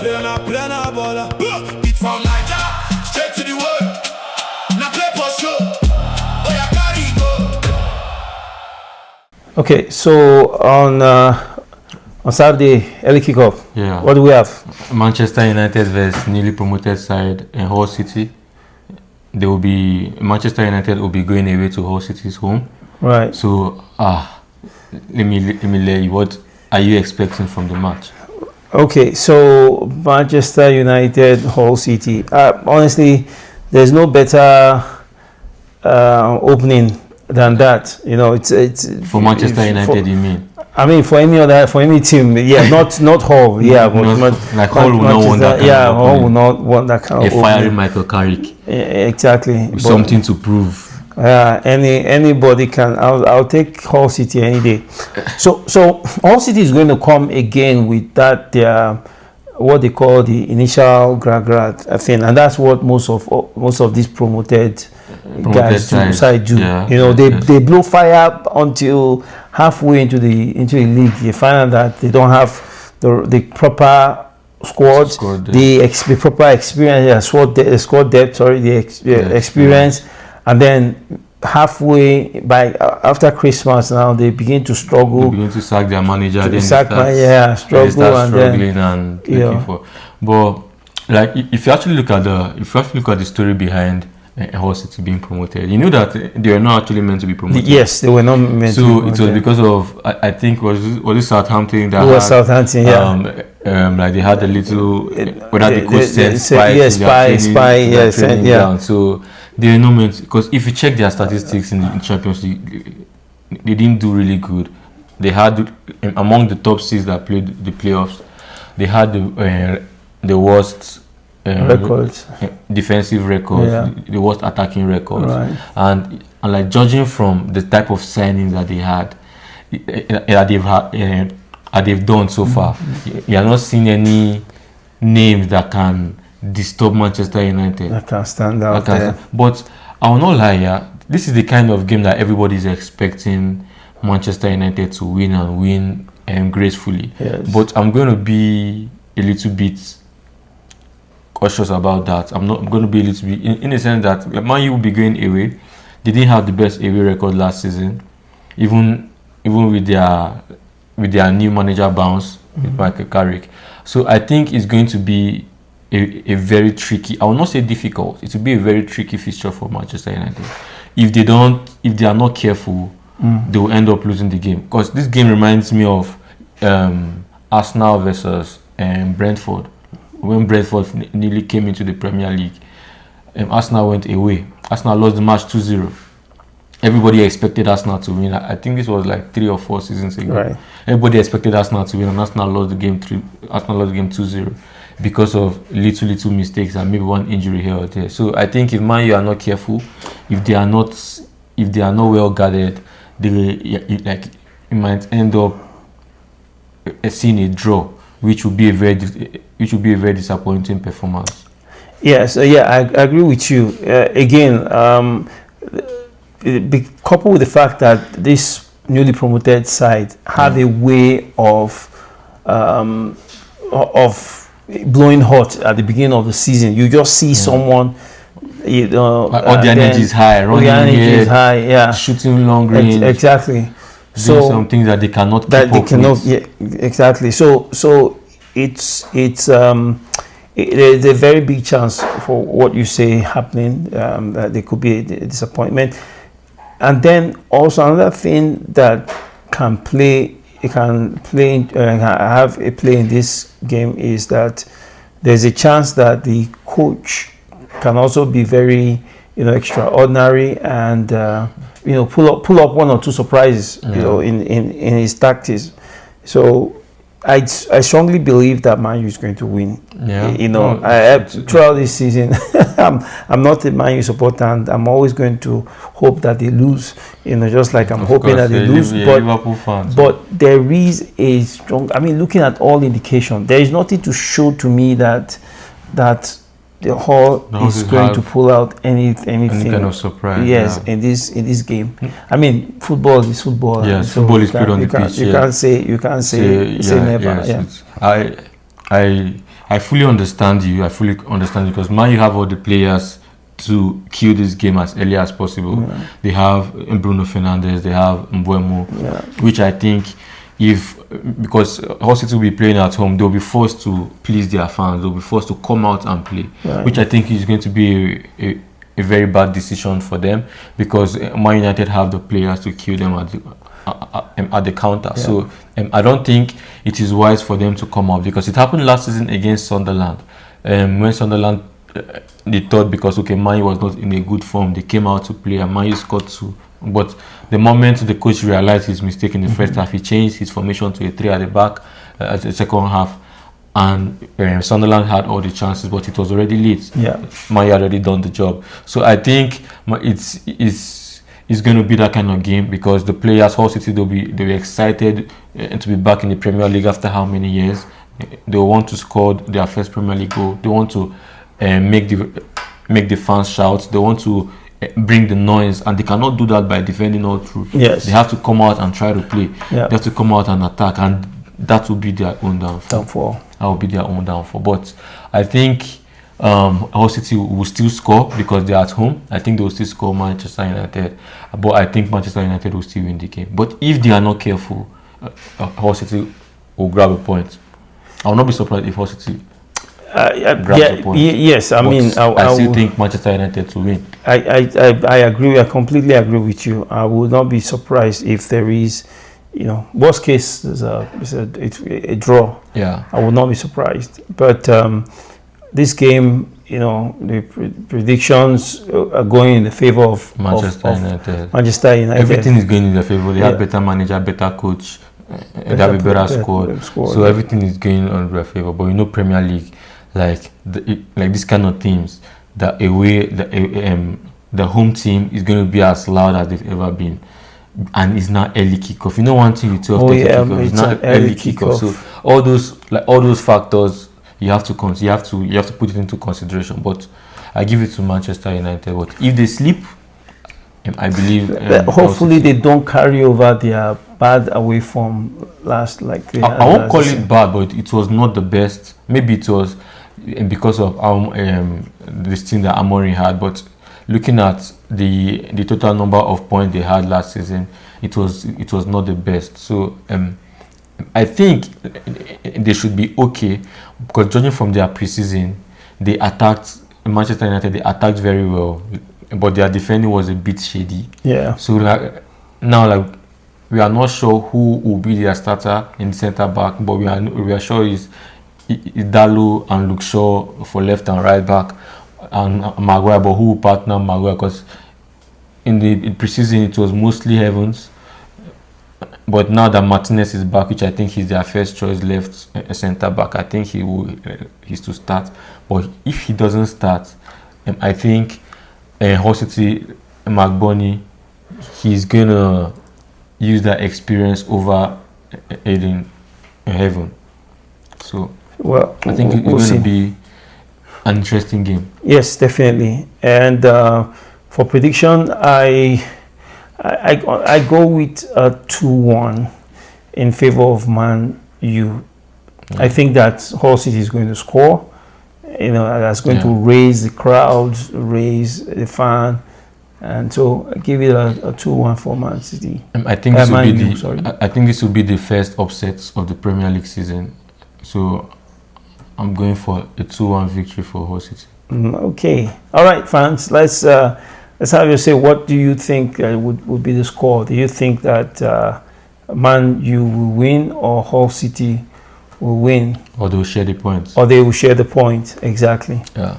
Plena baller. Beat from Niger, straight to the world. Now play for show. Oh yeah, carry go. Okay, so on Saturday, early kickoff. Yeah. What do we have? Manchester United versus newly promoted side in Hull City. Manchester United will be going away to Hull City's home. Right. So let me lay you. What are you expecting from the match? Okay, so Manchester United, Hull City. Honestly, there's no better opening than that. You know, it's for Manchester United. You mean? I mean, for any team, yeah, not Hull, yeah, but like Hull will not want that kind yeah, of Hull will not want that kind of fiery opening. Michael Carrick. Exactly. With something to prove. Anybody can. I'll take Hull City any day. So Hull City is going to come again with that what they call the initial grad thing, and that's what most of these promoted guys do. Yeah, you know, they blow fire up until halfway into the league. You find out that they don't have the proper squad, the proper experience, squad depth. Sorry, the experience. And then halfway after Christmas now they begin to struggle. They begin to sack their manager. Struggle and struggling and looking for. But like if you actually look at the story behind Hull City being promoted, you know that they were not actually meant to be promoted. Yes, they were not meant to be promoted. So it was because of I think was it Southampton that was Southampton, yeah. Like they had a little whether the coach said spy, yes, down. So they were not meant, because if you check their statistics in the Champions League, they didn't do really good. They had among the top six that played the playoffs, they had the worst records, defensive records, the worst attacking records, right. and like judging from the type of signings that they had, that they've done so far, you are not seeing any names that can disturb Manchester United. I can't stand out there. But I will not lie, yeah. This is the kind of game that everybody is expecting Manchester United to win and win gracefully. Yes. But I'm going to be a little bit cautious about that. I'm going to be a little bit in the sense that Man U will be going away. They didn't have the best away record last season, even with their new manager bounce with Michael Carrick. So I think it's going to be a very tricky, I will not say difficult, it will be a very tricky fixture for Manchester United. If they are not careful, they will end up losing the game. Because this game reminds me of Arsenal versus Brentford. When Brentford nearly came into the Premier League, Arsenal went away. Arsenal lost the match 2-0. Everybody expected Arsenal to win. I think this was like 3 or 4 seasons ago. Right. Everybody expected Arsenal to win, and Arsenal lost the game 2-0. Because of little mistakes and maybe one injury here or there. So I think if Man U are not careful, if they are not well guarded, it might end up seeing a draw, which will be a very disappointing performance. Yes, I agree with you. Again, coupled with the fact that this newly promoted side have a way of blowing hot at the beginning of the season. You just see someone, you know, all the energy is high, running shooting long range, exactly. So some things that they cannot keep up with. Yeah, exactly. So there's a very big chance for what you say happening. That there could be a disappointment, and then also another thing that can have a play in this game is that there's a chance that the coach can also be very, extraordinary and pull up one or two surprises, in his tactics. So I strongly believe that Man U is going to win. Throughout this season, I'm not a Man U supporter, and I'm always going to hope that they lose. Just like I'm hoping that they lose. But there is a strong. I mean, looking at all indication, there is nothing to show to me that the Hull is going to pull out anything. Any kind of surprise. Yes, in this game. I mean, football is football. Yes, so football is played on the pitch. You can't say never. Yes. I I fully understand you. I fully understand you because Man, you have all the players to kill this game as early as possible. Yeah. They have Bruno Fernandes, they have Mbeumo, Yeah. which I think because Hull City will be playing at home, they'll be forced to please their fans. They'll be forced to come out and play, Right. which I think is going to be a very bad decision for them because Man United have the players to kill them at the counter. Yeah. So I don't think it is wise for them to come out because it happened last season against Sunderland. When Sunderland they thought because Man U was not in a good form, they came out to play and Man U scored 2. But the moment the coach realized his mistake in the first half, he changed his formation to a 3 at the back at the second half, and Sunderland had all the chances, but it was already late. Yeah. Man U had already done the job. So I think it's going to be that kind of game because the players, Hull City, they'll be excited to be back in the Premier League after how many years. They want to score their first Premier League goal. They want to make the fans shout. They want to bring the noise, and they cannot do that by defending all through. Yes. They have to come out and try to play. Yeah. They have to come out and attack, and that will be their own downfall. That will be their own downfall. But I think Hull City will still score because they're at home. I think they will still score Manchester United, but I think Manchester United will still win the game. But if they are not careful, Hull City will grab a point. I will not be surprised if Hull City yes, I mean, I still think Manchester United to win. I agree. I completely agree with you. I would not be surprised if there is, worst case is a draw. Yeah, I would not be surprised. But this game, the predictions are going in the favor of Manchester United. Manchester United. Everything is going in their favor. They have better manager, better coach, they have a better squad. So everything is going on their favor. But Premier League, like this kind of teams, the away, the home team is going to be as loud as they've ever been, and it's not early kickoff. One thing with 12:30 kickoff, it's not early kickoff. So all those factors you have to put it into consideration. But I give it to Manchester United. But if they sleep, I believe hopefully they don't carry over their bad away form last I won't call it bad, but it was not the best. Maybe it was because of this team that Amorim had, but looking at the total number of points they had last season, it was not the best. So I think they should be okay because judging from their preseason, they attacked Manchester United. They attacked very well, but their defending was a bit shady. Yeah. So now we are not sure who will be their starter in the centre back, but we are sure is Dalu and Luke Shaw for left and right back, and Maguire. But who will partner Maguire? Because in the preseason it was mostly Evans, but now that Martinez is back, which I think is their first choice left centre back, I think he's to start. But if he doesn't start, I think Hull City, McBurney, he's gonna use that experience over Aiden Heaven. So I think it's going to be an interesting game. Yes, definitely. And for prediction, I go with a 2-1 in favor of Man U. I think that Hull City is going to score. That's going to raise the crowds, raise the fan. And so I give it a 2-1 for Man City. I think this will be the first upset of the Premier League season. So I'm going for a 2-1 victory for Hull City. Okay. All right, fans. Let's have you say, what do you think would be the score? Do you think that Man U will win or Hull City will win? Or they will share the points. Or they will share the point, exactly. Yeah.